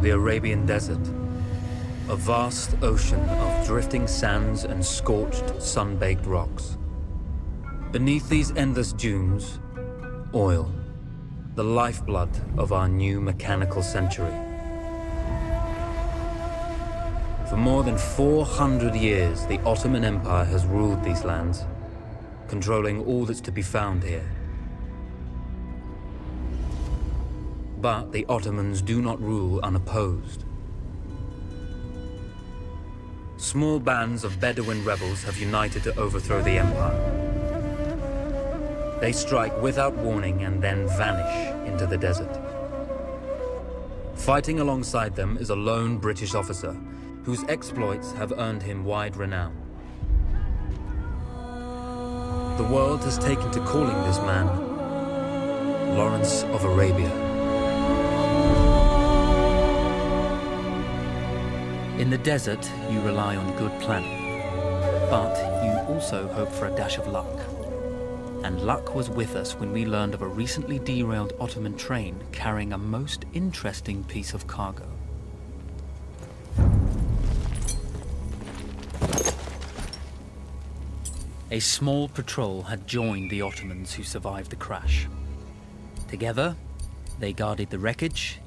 the Arabian desert. A vast ocean of drifting sands and scorched, sun-baked rocks. Beneath these endless dunes, oil, the lifeblood of our new mechanical century. For more than 400 years, the Ottoman Empire has ruled these lands, controlling all that's to be found here. But the Ottomans do not rule unopposed. Small bands of Bedouin rebels have united to overthrow the empire. They strike without warning and then vanish into the desert. Fighting alongside them is a lone British officer whose exploits have earned him wide renown. The world has taken to calling this man Lawrence of Arabia. In the desert, you rely on good planning, but you also hope for a dash of luck. And luck was with us when we learned of a recently derailed Ottoman train carrying a most interesting piece of cargo. A small patrol had joined the Ottomans who survived the crash. Together, they guarded the wreckage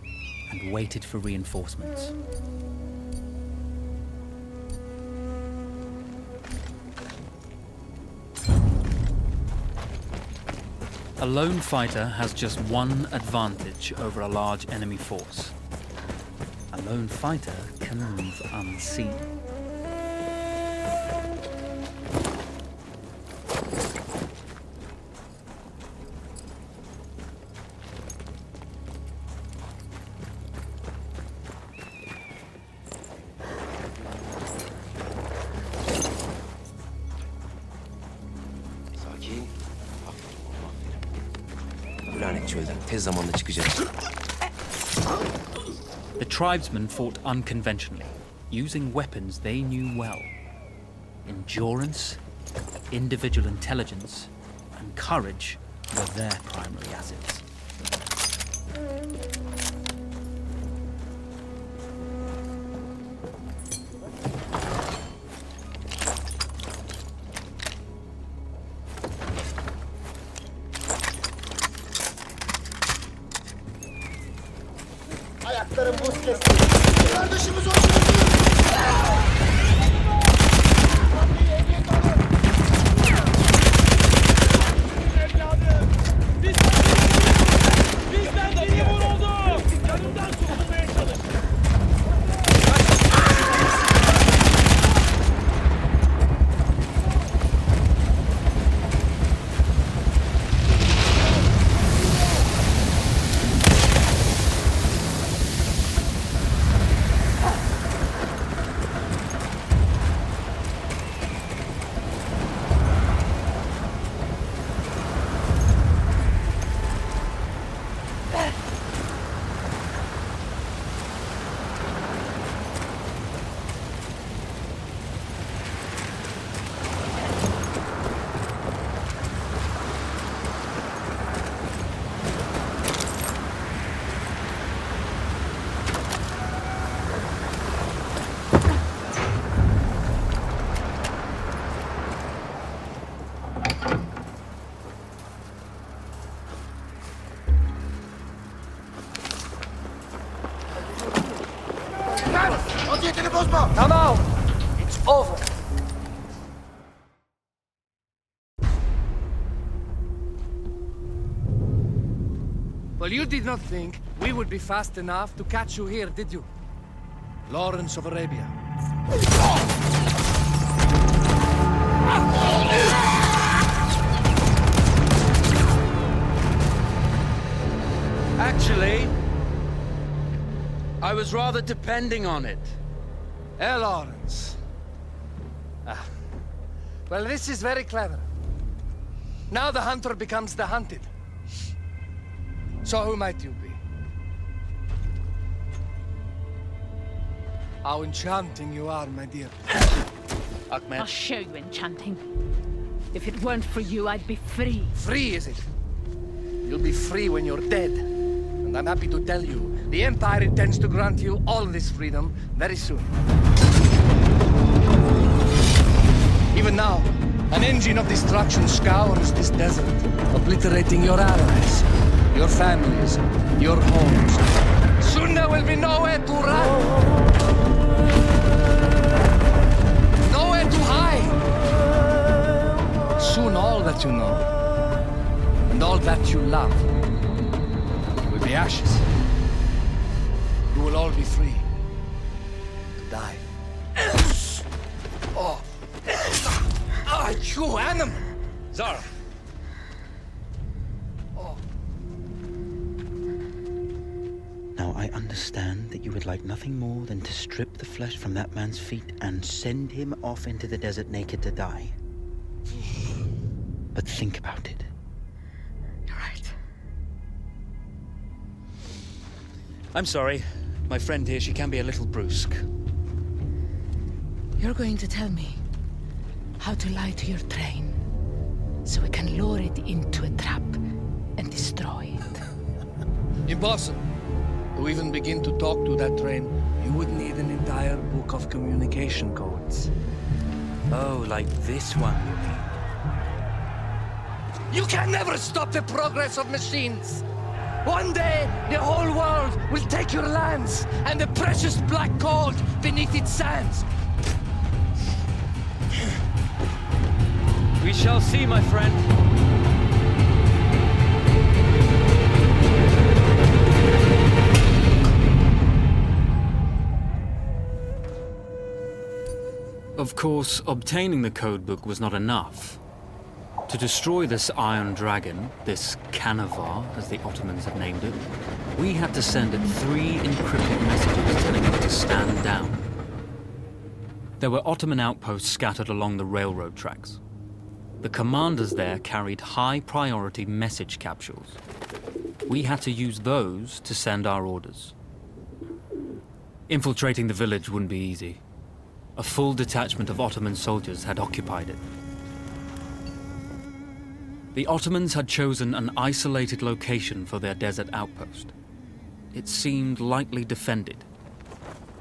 and waited for reinforcements. A lone fighter has just one advantage over a large enemy force. A lone fighter can move unseen. The tribesmen fought unconventionally, using weapons they knew well. Endurance, individual intelligence, and courage were their primary assets. Ayaklarım buz kesti. Kardeşimiz olsun. Bizden biri vuruldu. Yanından sokulmaya çalış. No, it's over. Well, you did not think we would be fast enough to catch you here, did you? Lawrence of Arabia. Actually, I was rather depending on it. Lawrence. Well, this is very clever. Now the hunter becomes the hunted. So who might you be? How enchanting you are, my dear. Ahmed. I'll show you enchanting. If it weren't for you, I'd be free. Free, is it? You'll be free when you're dead. And I'm happy to tell you The Empire intends to grant you all this freedom very soon. Even now, an engine of destruction scours this desert, obliterating your allies, your families, your homes. Soon there will be nowhere to run. Nowhere to hide. Soon all that you know, and all that you love, will be ashes. You will all be free to die. Oh. Ah, you animal! Zara! Now I understand that you would like nothing more than to strip the flesh from that man's feet and send him off into the desert naked to die. But think about it. You're right. I'm sorry. My friend here, she can be a little brusque. You're going to tell me how to lie to your train, so we can lure it into a trap and destroy it. Impossible. To even begin to talk to that train, you would need an entire book of communication codes. Oh, like this one, you mean? You can never stop the progress of machines! One day, the whole world will take your lands and the precious black gold beneath its sands. We shall see, my friend. Of course, obtaining the codebook was not enough. To destroy this Iron Dragon, this Canavar, as the Ottomans had named it, we had to send it 3 encrypted messages telling it to stand down. There were Ottoman outposts scattered along the railroad tracks. The commanders there carried high-priority message capsules. We had to use those to send our orders. Infiltrating the village wouldn't be easy. A full detachment of Ottoman soldiers had occupied it. The Ottomans had chosen an isolated location for their desert outpost. It seemed lightly defended.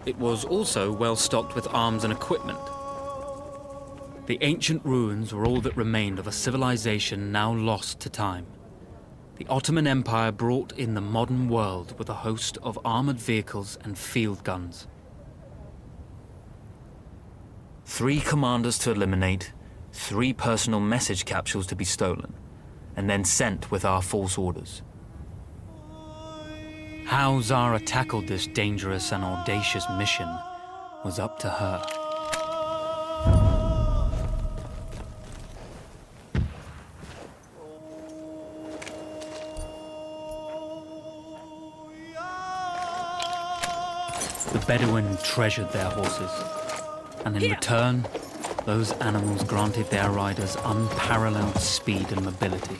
It was also well stocked with arms and equipment. The ancient ruins were all that remained of a civilization now lost to time. The Ottoman Empire brought in the modern world with a host of armored vehicles and field guns. 3 commanders to eliminate, 3 personal message capsules to be stolen, and then sent with our false orders. How Zara tackled this dangerous and audacious mission was up to her. The Bedouin treasured their horses, and in return, those animals granted their riders unparalleled speed and mobility.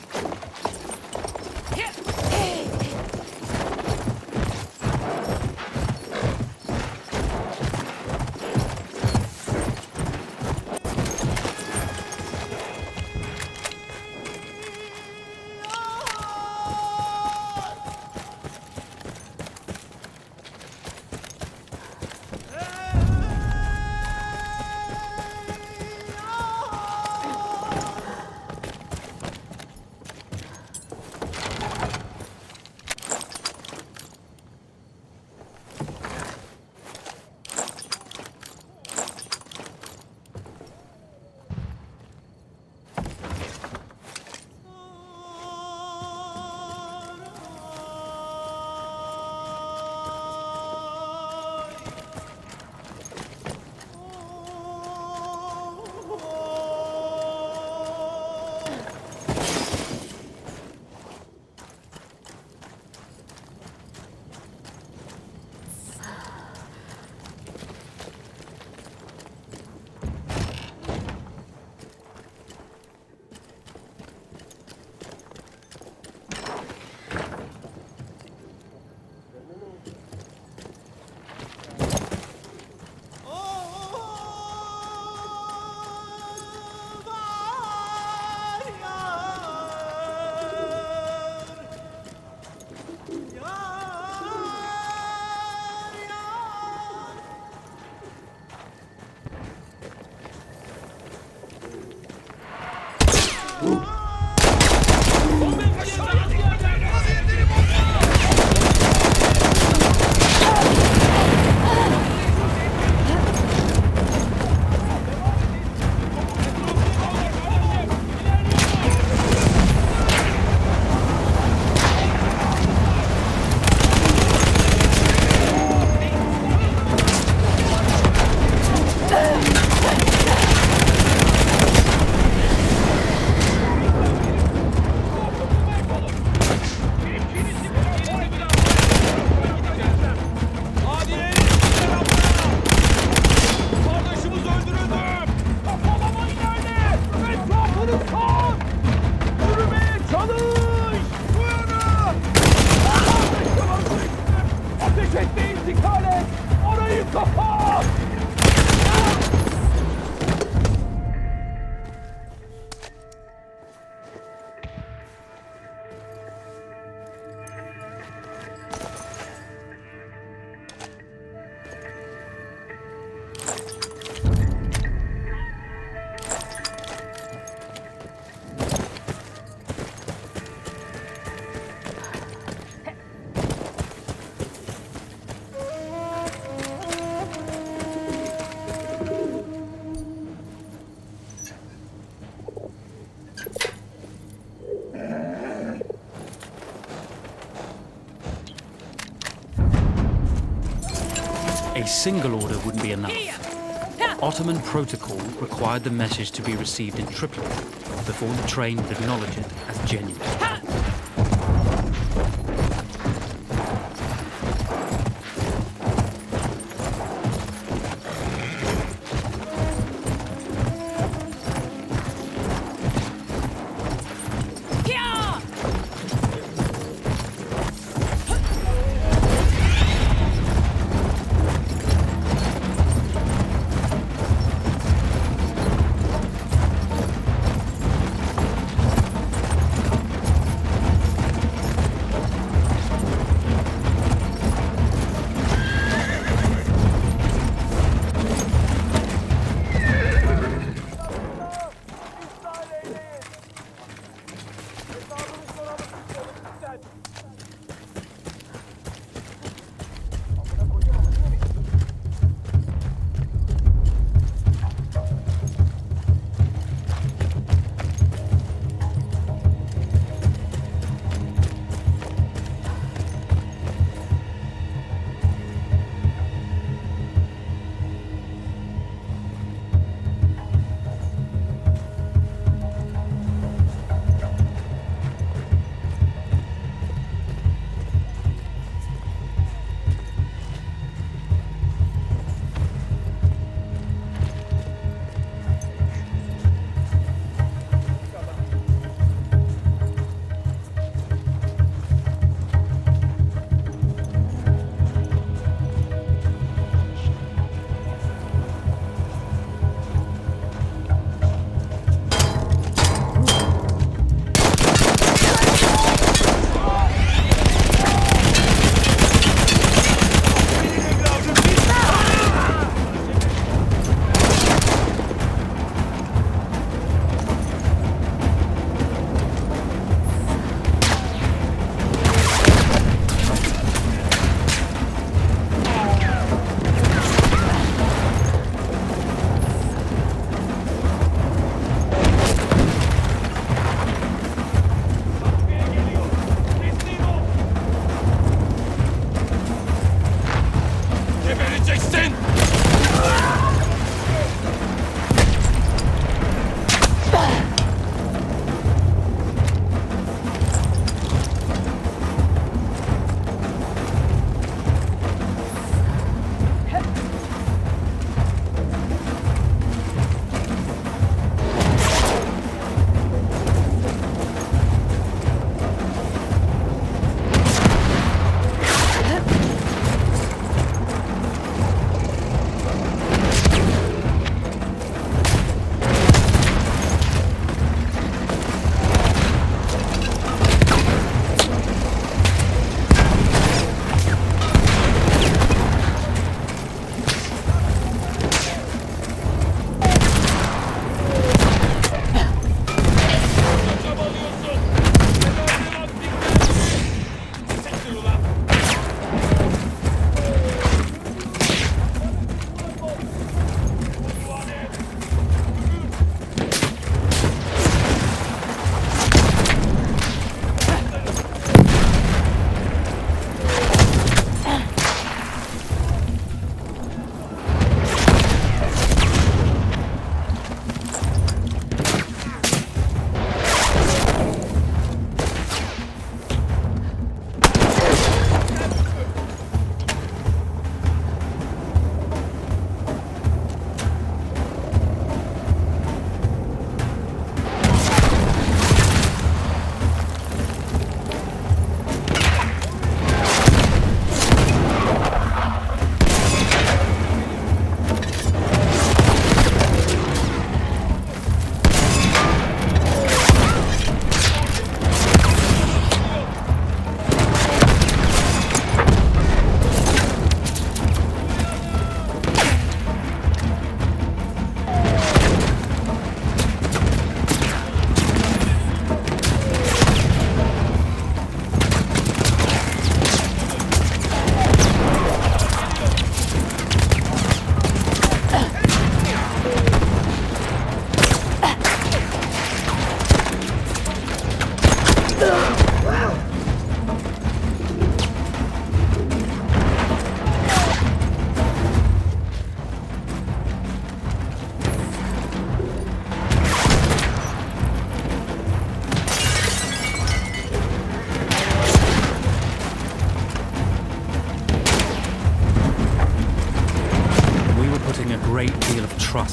single order wouldn't be enough. Ottoman protocol required the message to be received in triplet before the train would acknowledge it as genuine.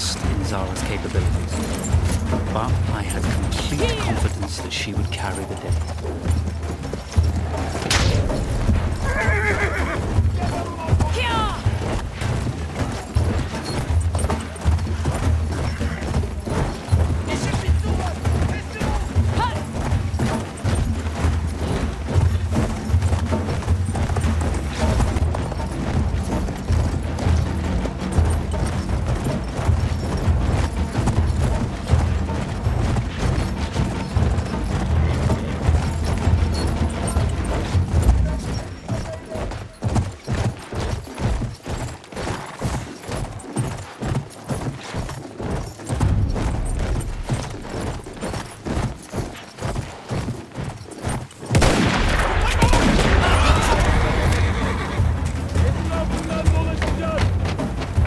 trust in Zara's capabilities, but I had complete confidence that she would carry the day.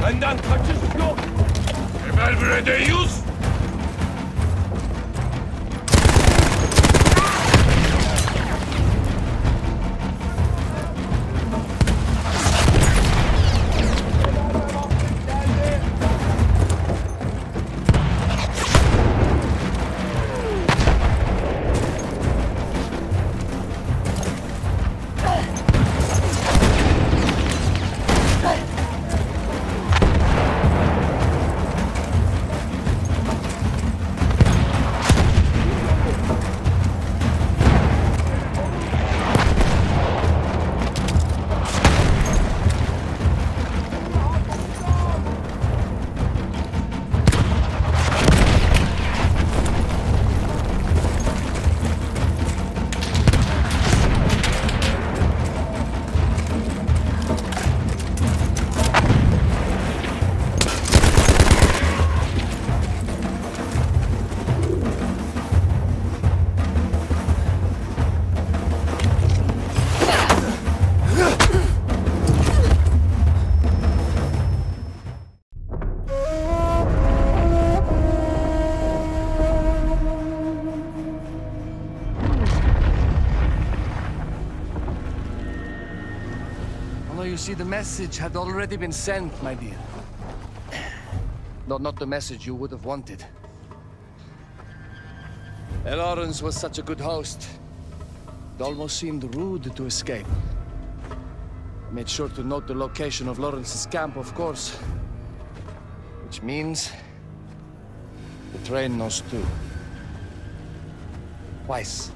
Benden kaçış yok. Emel Bredeyiz. You see, the message had already been sent, my dear. Not the message you would have wanted. Lawrence was such a good host. It almost seemed rude to escape. I made sure to note the location of Lawrence's camp, of course. Which means the train knows too. Twice,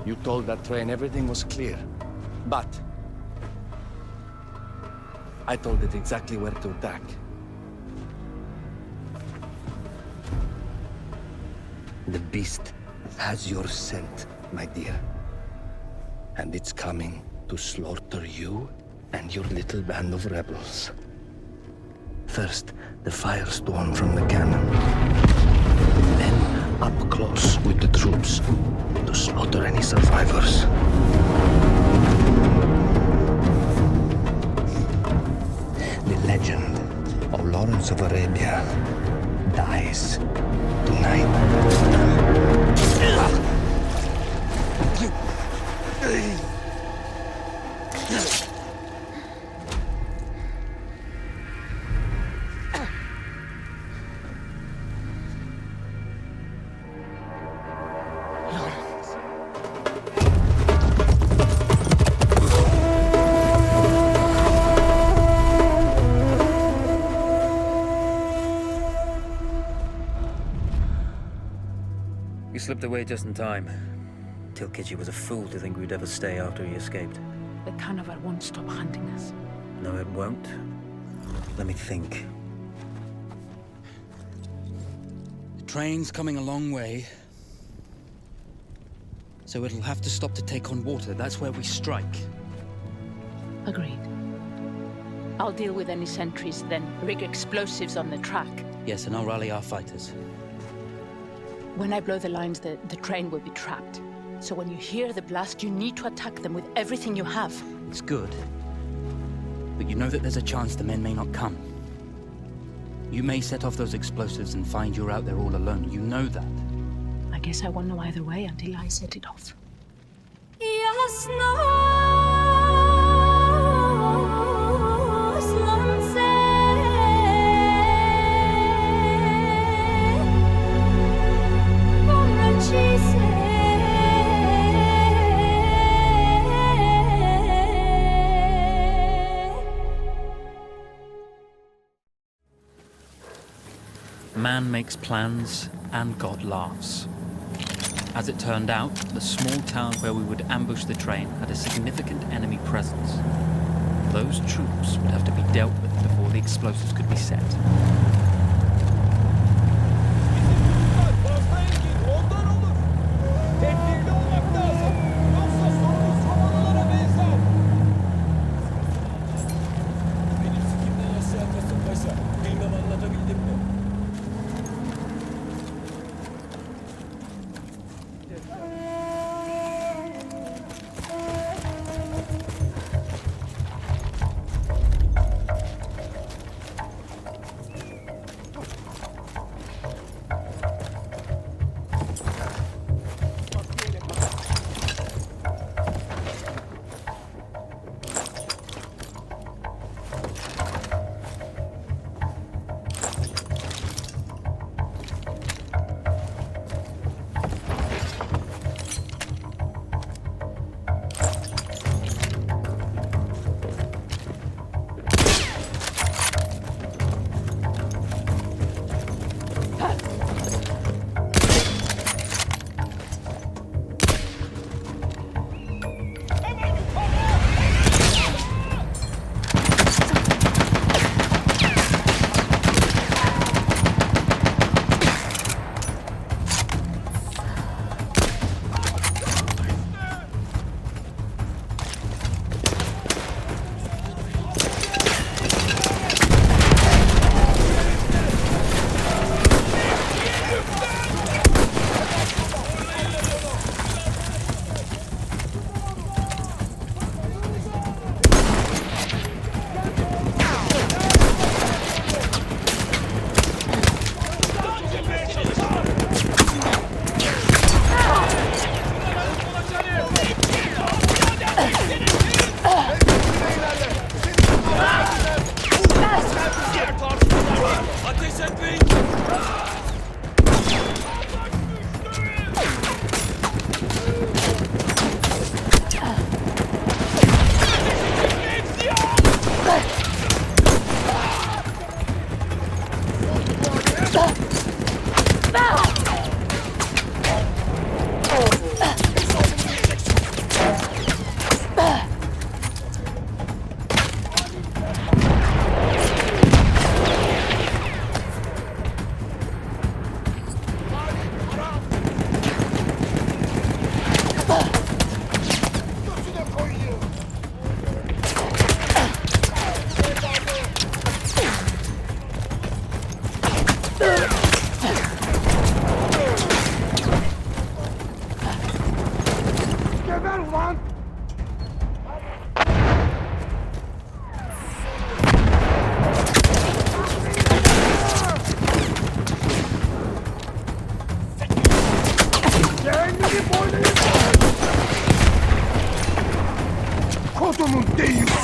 you told that train everything was clear. But I told it exactly where to attack. The beast has your scent, my dear. And it's coming to slaughter you and your little band of rebels. First, the firestorm from the cannon. Then, up close with the troops to slaughter any survivors. The legend of Lawrence of Arabia dies tonight. You slipped away just in time. Tilkichi was a fool to think we'd ever stay after he escaped. The carnival won't stop hunting us. No, it won't. Let me think. The train's coming a long way. So it'll have to stop to take on water. That's where we strike. Agreed. I'll deal with any sentries, then rig explosives on the track. Yes, and I'll rally our fighters. When I blow the lines, the train will be trapped. So when you hear the blast, you need to attack them with everything you have. It's good. But you know that there's a chance the men may not come. You may set off those explosives and find you're out there all alone. You know that. I guess I won't know either way until I set it off. Man makes plans and God laughs. As it turned out, the small town where we would ambush the train had a significant enemy presence. Those troops would have to be dealt with before the explosives could be set. Fazla ilgili ondan olur. Tedbirli olmak lazım. Yoksa sonumuz havalara benzer. Benim sikimden aşağı Kasım Paşa. Bilmem anlatabildim mi? Ateş etmeyin! Kodumun deyyusu!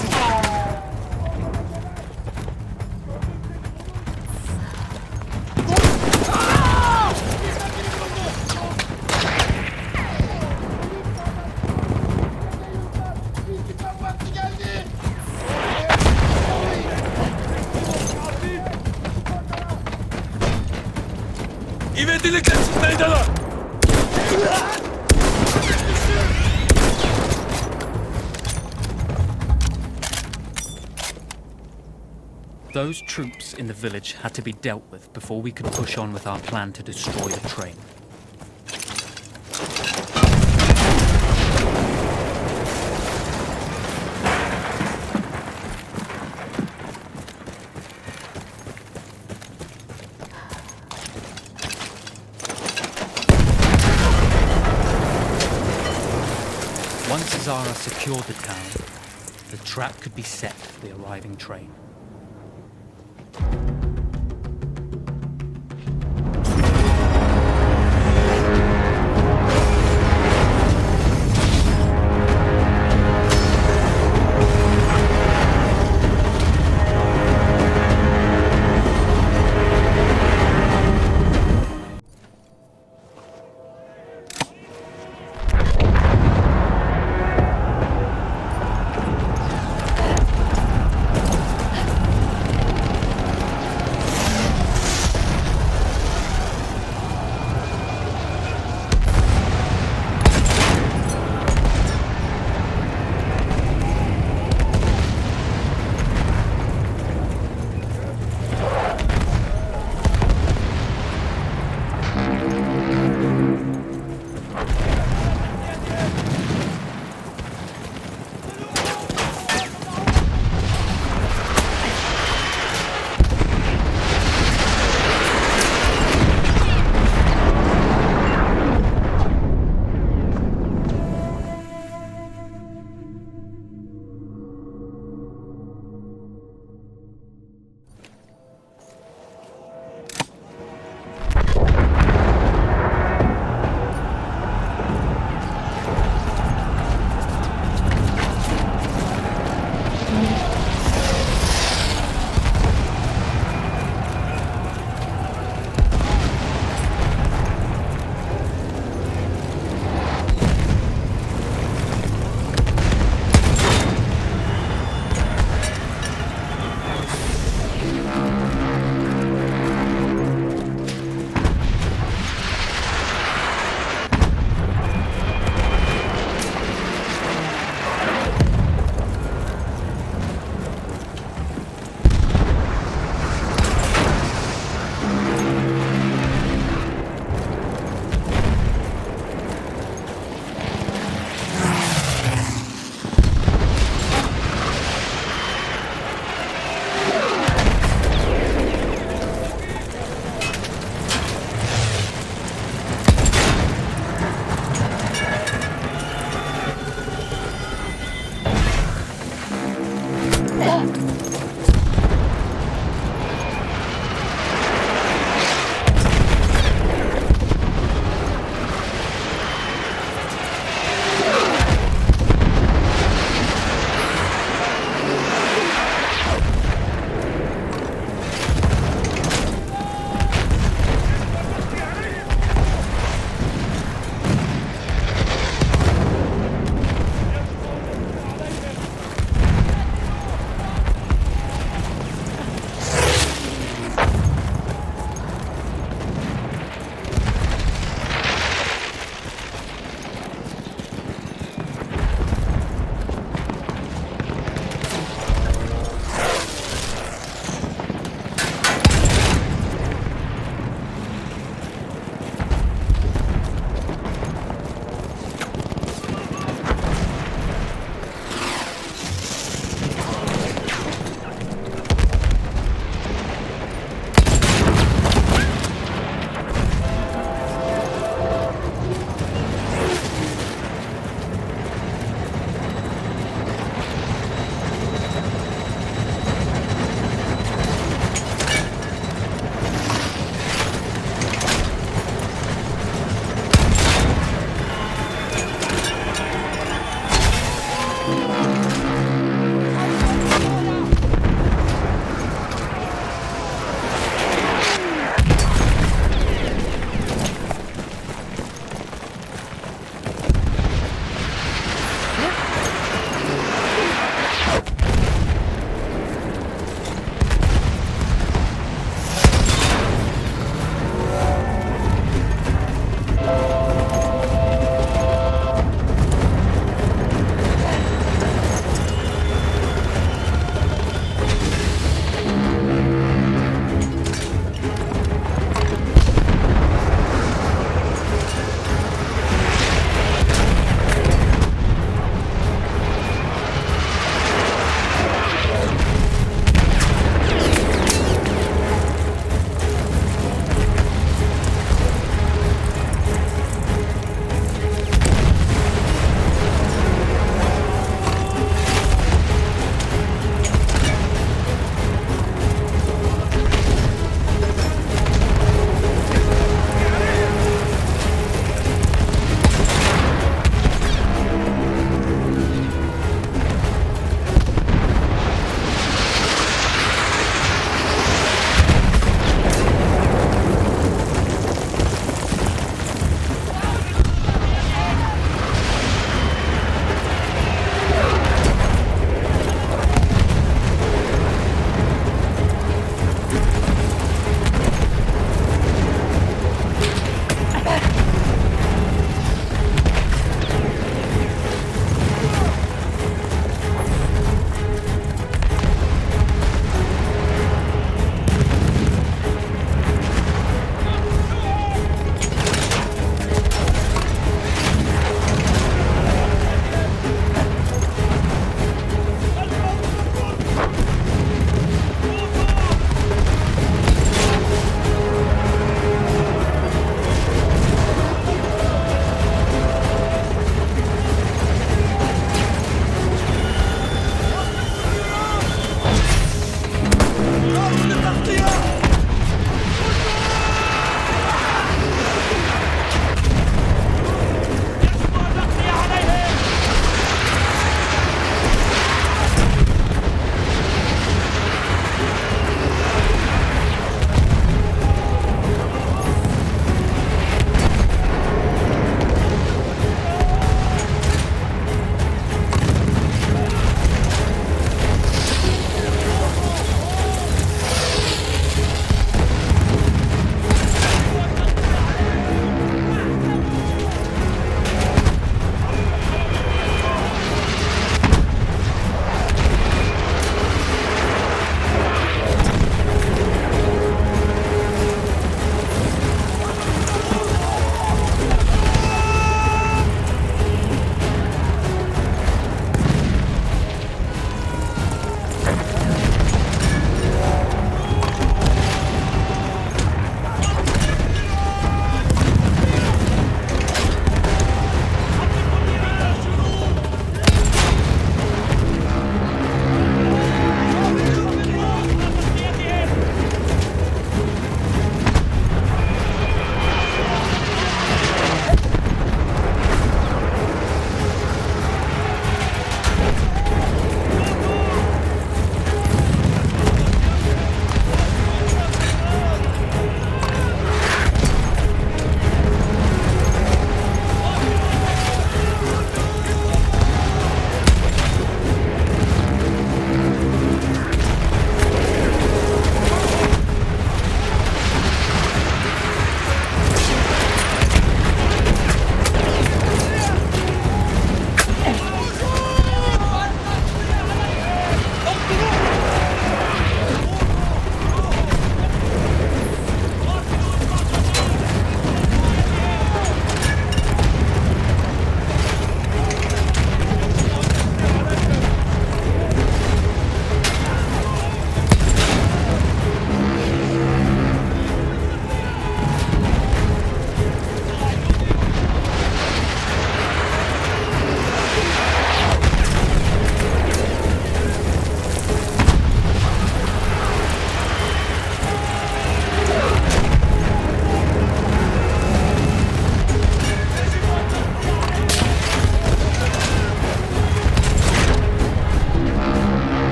İvedilikle siz meydana! Those troops in the village had to be dealt with before we could push on with our plan to destroy the train. Once Zara secured the town, the trap could be set for the arriving train.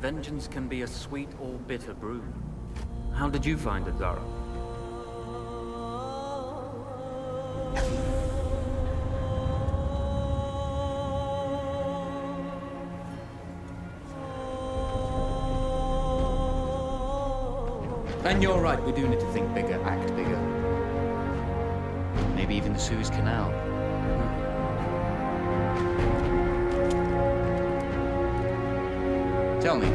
vengeance can be a sweet or bitter brew. How did you find it, Zara? And you're right, we do need to think bigger, act bigger. Maybe even the Suez Canal. Tell me,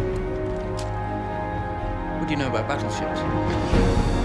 what do you know about battleships?